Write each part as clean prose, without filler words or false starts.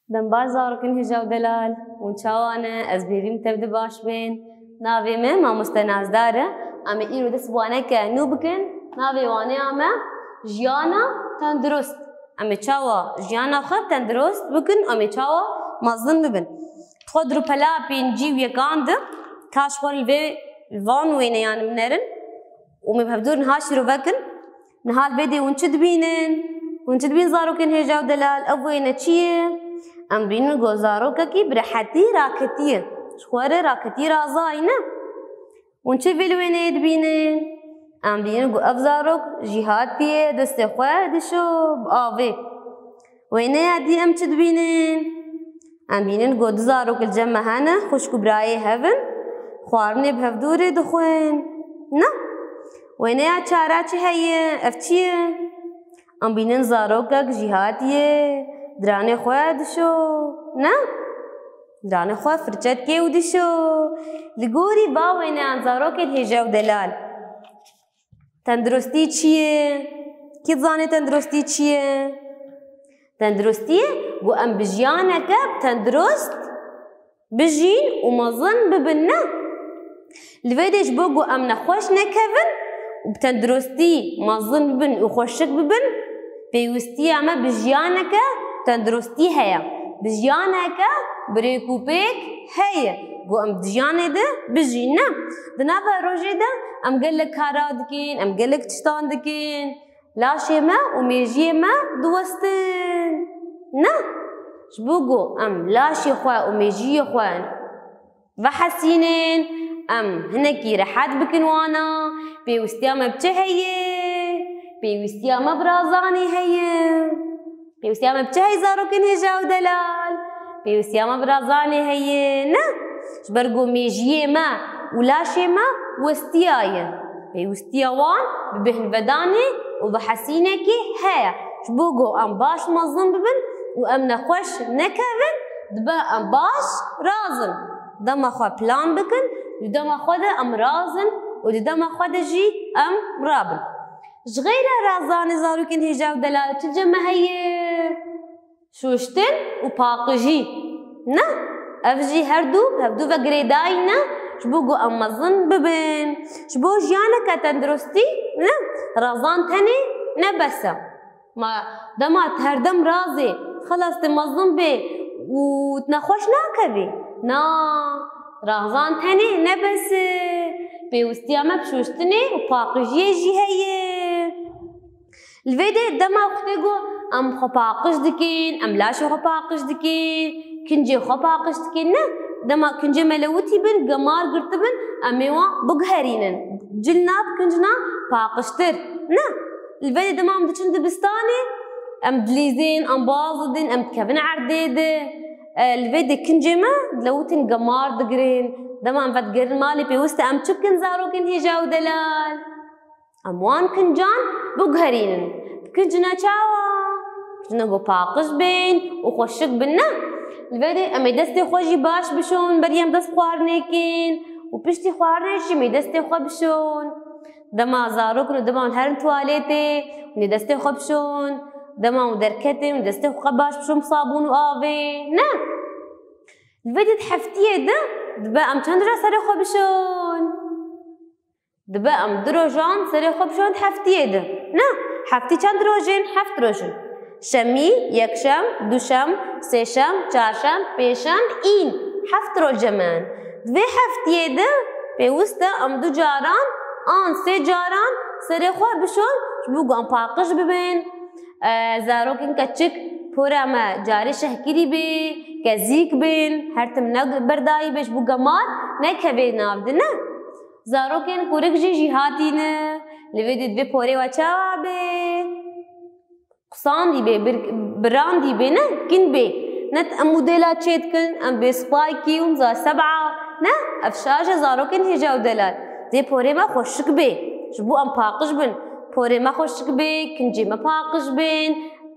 دم باش زاركن هجا ودلال ونشاوانا از بيبيم تبدأ باش بين نافي ما مستناز داره اما ايرو دس بوانكا نو بكن نافي واني اما جيانا تندرست اما تشاوا جيانا خب تندرست بكن اما تشاوا مظن ببن خدرو بلا بينجي ويقاند كاش خور الفي الفان وين يعني منرن ومبهدور نهاشرو بكن نهال بدي ونشد بين زاروكن هجا ودلال ابوينا تشيه ام بينو گوزارو كي برحتي راكتيه شخوره راكتي رازاينه ونشي فيلوينيد بينن ام بينو گو افزاروك جهاتيه دست خو دشو باوي وينه ادي ام تشد بينن ام بينن گو دزاروك الجمه هنا خوش كبراي هفن خوارني بهفدوري دخوين نا وينه چاراتي هي افتيه ام بينن زاروك جهاتيه درانه خواه دشو نه درانه خواه فرچت که و دشو لگوری باوینه انزارو که هجا و دلال تندرستی چیه؟ کی زانه تندرستی چیه؟ تندرستیه گو ام بجیانه که تندرست بجین و مظن ببن نه لفیدش بو گو ام نخوش نکفن و بتندرستی مظن ببن و خوشک ببن پیوستی اما بجیانه که تندرستي هيا بجيانك بريكوبيك هيا قو ام دجيانه ده بجينا دنافا روجي ده ام قلك كارادكين ام قلك تشتان دكين لا شيما وميجي ما دوستن نا شبوقو ام لا شي خوا وميجي خوان وحسينين ام هنكي رحات بكنوانا بيوستياما بتهيا بيوستياما برازاني هيا بيوسياما بتشهي زاروكن هجا ودلال بيوسياما برازاني هي نا شبرقو ميجيه ما ولا شي ما وستيايا بيوستياوان ببهن بداني وبحسينكي هيا شبوقو ام باش مظن ببن وام نخوش نكبن دبا ام باش رازن دما خوا بلان بكن ودما خوا ام رازن ودما خوا جي ام رابن شغيرة رازاني زاروكن هجا ودلال تجمع هي شوشتن وباقجي نا افجي هردو وقريداينا شبوقو امازن ببن شبو جيانا كتندرستي نا رازان تاني نبسا ما دمات هردم رازي خلاص تمظن بي وتنخوش ناكبي نا رازان تاني نبس بيوستياما بشوشتني وباقجي جي هي الفيديو دما اختيقو ام خباقش دكين ام لاشو خباقش دكين كنجي خباقش دكين نه دما كنجي ملوتي بن قمار قرطبن اميوا بقهرينن جلناب كنجنا باقشتر نه الفيديو دما ام دچن دبستاني ام دليزين ام بازدين ام كفن عرديده الفيديو كنجي ما دلوتن قمار دقرين دما ام فتقرن مالي بيوست ام چبكن زاروكن هجا ودلال اموان كنجان بقهرينن كنجنا چاوا كنجنا قو باقش بين وخوشك بنا الفيديو امي دستي خوشي باش بشون بريم دست خوارنيكين وبشتي خوارنيشي مي دستي خو بشون دما زاروكن ودما هرن تواليتي وني دستي خو بشون دما ودركتي وني دستي خو باش بشون بصابون وآبي نا الفيديو تحفتيه ده دبا ام چندرا سري خو بشون دبا ام دروجان سري خو بشون تحفتيه ده نا حفتي چند روزين حفت روزين شمي يكشم دوشم سيشم چارشم بيشم این حفت روز جمان دوی حفتیه ده پیوسته ام دو جاران آن سه جاران سر خواه بشون شبوگو ام پاقش ببین زاروکن کچک پورا ما جاری شهکری بی کزیک بین هر تم نگ بردایی بش بو گمار نکوی نافده نه زاروکن کورک جی هاتی نه لویدی دوی پوری وچاوا بی قصان دی بی بران دی بی نه کن بی نت ام موديلا تشيتكن ام بسبايكي ومزا 7 نه افشاجه زاروكن هجا ودلال زي بوري ما خوشك بي شبو ام باقش بن بوري ما خوشك بي كنجي ما باقش بن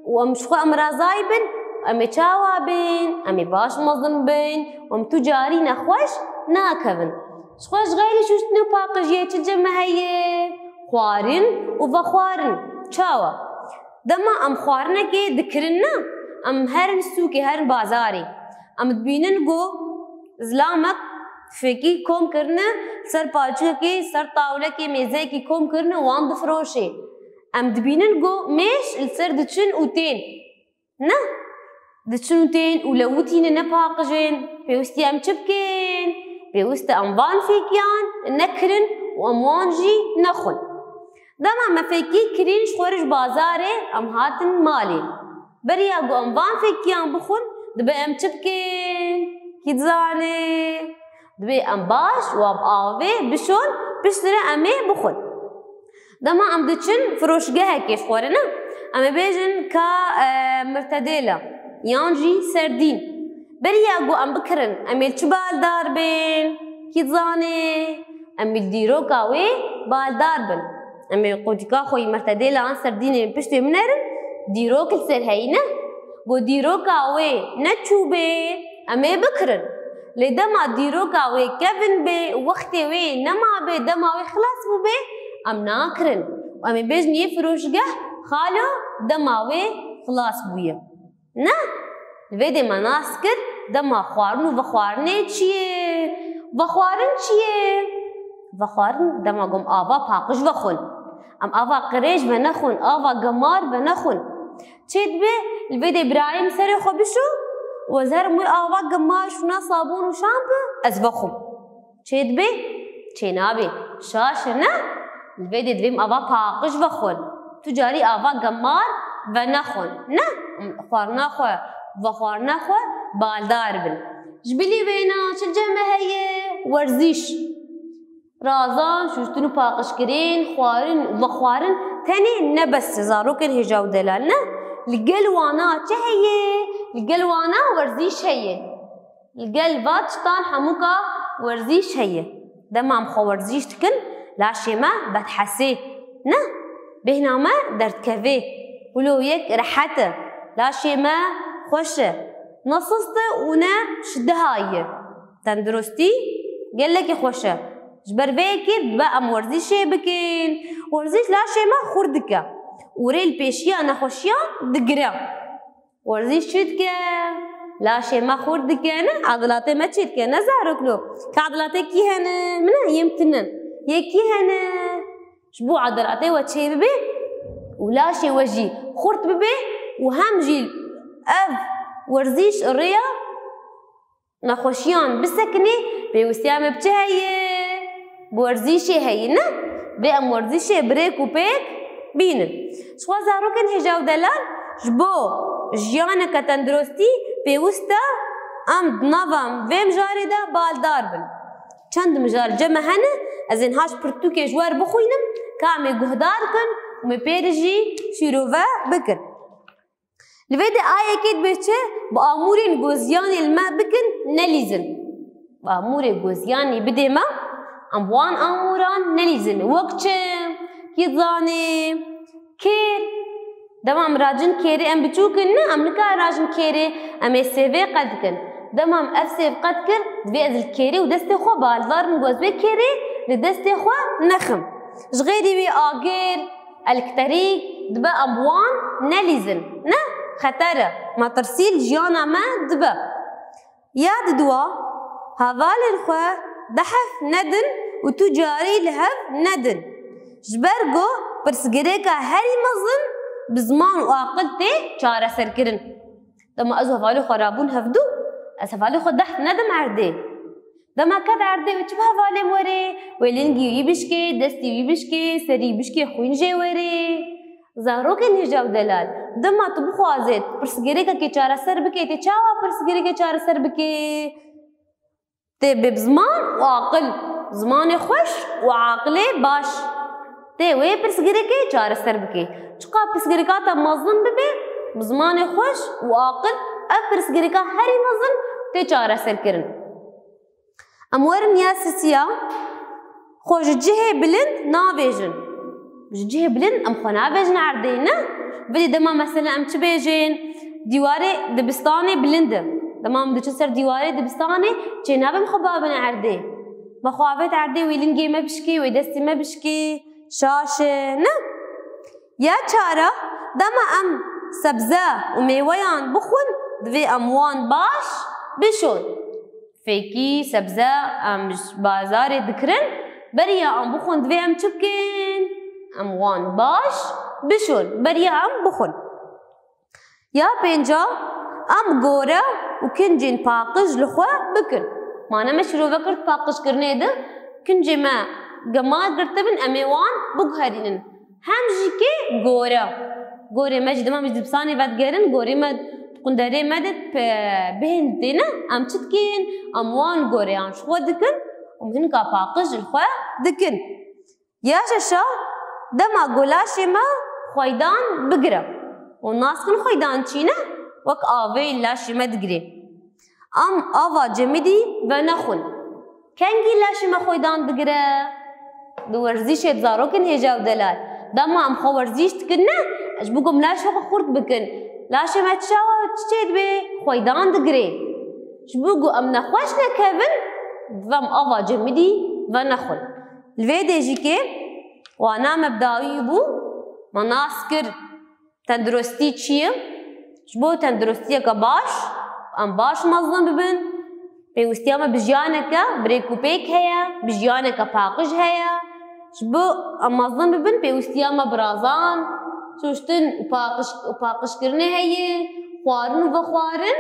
وام شخو ام رازاي بن ام چاوا بن ام باش مظن بن وام تجاري نخوش ناكبن شخوش غيري شوشتنو باقش يتجمع هي خوارن وفخوارن چاوا دما ام خوارنكي ذكرنا ام هرن سوقي هرن بازاري ام تبينن جو زلامك فيكي كوم كرنا سر باجكي سر طاولكي ميزاكي كوم كرنا وان دفروشي ام دبينن جو مش السر دتشن وتين نا دتشن وتين ولوتين نباقجين بيوستي ام تشبكين بيوست ام فان فيكيان نكرن واموانجي نخل دما ما فيكي كرين شخورج بازاري ام هاتن مالي بريا جو ام فان فيكيان بخل دبي ام تشبكين كيتزاني دبي ام باش واب آوي بشون بشتري امي بخل دما ام دتشن فروشگاه كيف خورنا ام بيجن كا مرتديلا يانجي سردين بريا جو ام بكرن امي تشبال داربين كيتزاني امي ديرو كاوي بال داربن امي قوتيكا خوي مرتديلا عن سردين بشتري منرن ديرو كل سر هينا جو ديرو كاوي نتشوبي امي بكرن لدما ديرو كاوي كيفن بي وقتي وي نما بي دما وي خلاص بو بي ام ناكرن وامي بيجني فروشگاه خالو دما وي خلاص بويا نا الفيدي ما ناسكر دما خوارن وخوارنه چيه وخوارن چيه وخوارن دما قم آوا پاقش وخون ام آوا قريش ونخون آوا قمار ونخون چيد بي الفيدي برايم سري خو بشو وزر موي آوا قمار شونا صابون وشامبو از بخم چيد بي چينابي شاشنا الفيدي دویم آوا پاقش وخون تجاري آوا قمار ونخون نا خوارنا خو وخوارنا خو بالدار بن جبلي وينا شجمه هي ورزيش رازان شوشتنو پاقش کرین خوارن وخوارن تاني نبس زاروكن هجاو دلالنا القلوانا چه هي القلوانا ورزيش هي القلبات شطان حموكا ورزيش هي دمام خو ورزيش تكن لا شيما بتحسي نا بهنامه درتكفي ولو يك رحته لا شيما خوشه نصصت ونا شدهاي تندرستي قال لك خوشه جبر بيكي بقى ورزيش بكين ورزيش لا شيما خوردك وريل بيشيا نخوشيان دقرا ورزيش شدك لا شيما خوردك انا عضلاتي ما تشدك انا زهركلو كعضلاتي كي هنا منها يمتنن يكي هنا شبو عضلاتي وتشي ببي ولا شي وجي خورت ببي وهم جيل اف ورزيش الريا نخوشيان بسكني بيوسيام بتهي بورزيشي هينا بأم ورزيشي بريك وبيك بينن شو زاروكن هجاو دلال جبو جيانا كتندروستي بيوستا ام دنافام فيم جاري دا بالدار بن چند مجال جمع هنا ازن هاش پرتوكي جوار بخوينم كامي جهدار كن ومي بيرجي شيروفا بكن الفيديو اكيد بيتشه بامورين جوزياني الماء بكن نليزن باموري جوزياني بدي ما اموان اموران نليزن وقتشم كيزاني كير دمام راجن كيري ام بتشوكن ام نكا راجن كيري ام سيفي قدكن دمام اف سيف قدكن دبي ازل كيري ودستي خو بالدار نجوز بي كيري لدستي خو نخم جغيري بي اغير الكتريك دبا اموان نليزن نا خطره ما ترسيل جيانا ما دبا يا دوا هذال الخوا دحف ندن وتجاري لهف ندن جبرجو برسجريكا هري مظن بزمان وعقلتي شارع سركرن دما ازو هفالي خرابون هفدو اسفالي خو دحف ندم عردي دما كد عردي وتشبه هفالي موري ويلنجي يبشكي دستي يبشكي سري بشكي خوينجي وري زاروكن هجاو دلال دما تبخو ازيت برسجريكا كي شارع سر بكي تي چاوا برسجريكا شارع سر بكي تي بزمان وعقل زمان خوش وعقلي باش تي وي برسجريكي شارع سر بكي چقا برسجريكاتا مظن ببي بزمان خوش وعقل اف برسجريكا هري مظن تي شارع سر كرن امورن ياسسيا خوش جهه بلند نابيجن جهه بلند ام خو نابيجن عردينا بدي دما مثلا ام تبيجين ديواري دبستاني بلند تمام دو سر ديواري دبستاني جنابم خبابن عردي مخوافت عردي ويلنجي ما بشكي ويدستي ما بشكي شاشه نه يا چارا دما ام سبزه و میوەیان بخۆن divê em wan baş bişon. Fêkî sebze em ji bazarê dikirin beriya em bixwin divê em çi bikin? Em wan baş bişon beriya em bixwin. Ya pênca em gore û kincên paqij li xwe bikin. Mane me şîrovekir paqijkirinê de kincê me gemar girtibin em ê wan biguherînin. Hem jî kê gore. Gorê me ji dima ji dibistanê vedigerin, gorê me qunderê me de bêhên têne em çi dikin? Em wan goreyan ji xwe dikin û hinka paqij li xwe dikin. Ya şeşa dema golaşê me xweydan bigire û naskin xweydan çîne wek avê laşê me digirê. Em ava cemidî venexwin. Kengî laşê me xweydan digire? Di werzîşê zarokên hêja û delal. Dema em xwe werzîş dikin ne? Ji bo ku em laşê xwe xurt bikin. Laşê me çi çê dibe? Xweydan digire. Ji bo ku em nexweş nekevin divê em ava cemidî venexwin. Li vê de jî kê wana me bi dawî bû me nas kir tenduristî çi ye? Ji bo tenduristiyeke baş em baş mezin bibin. Pêwistiya me bi jiyaneke birêk û pêk heye, bi jiyaneke paqij heye. Ji bo em mezin bibin pêwistiya me bi razan, çoştin û paqijkirinê heye, xwarin û vexwarin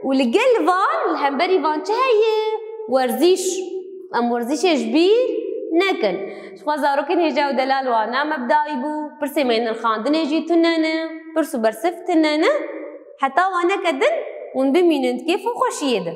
û li gel van li hemberî van çi heye? Werzîş. Em werzîşê ji bîr nekin. Ji xwe zarokên hêja û delal wana me bi dawî bû, pirsê mênirxandinê jî tunene, pirs û bersif tunene, heta wan nekedin hûn bimînin kêf û xweşiyê de.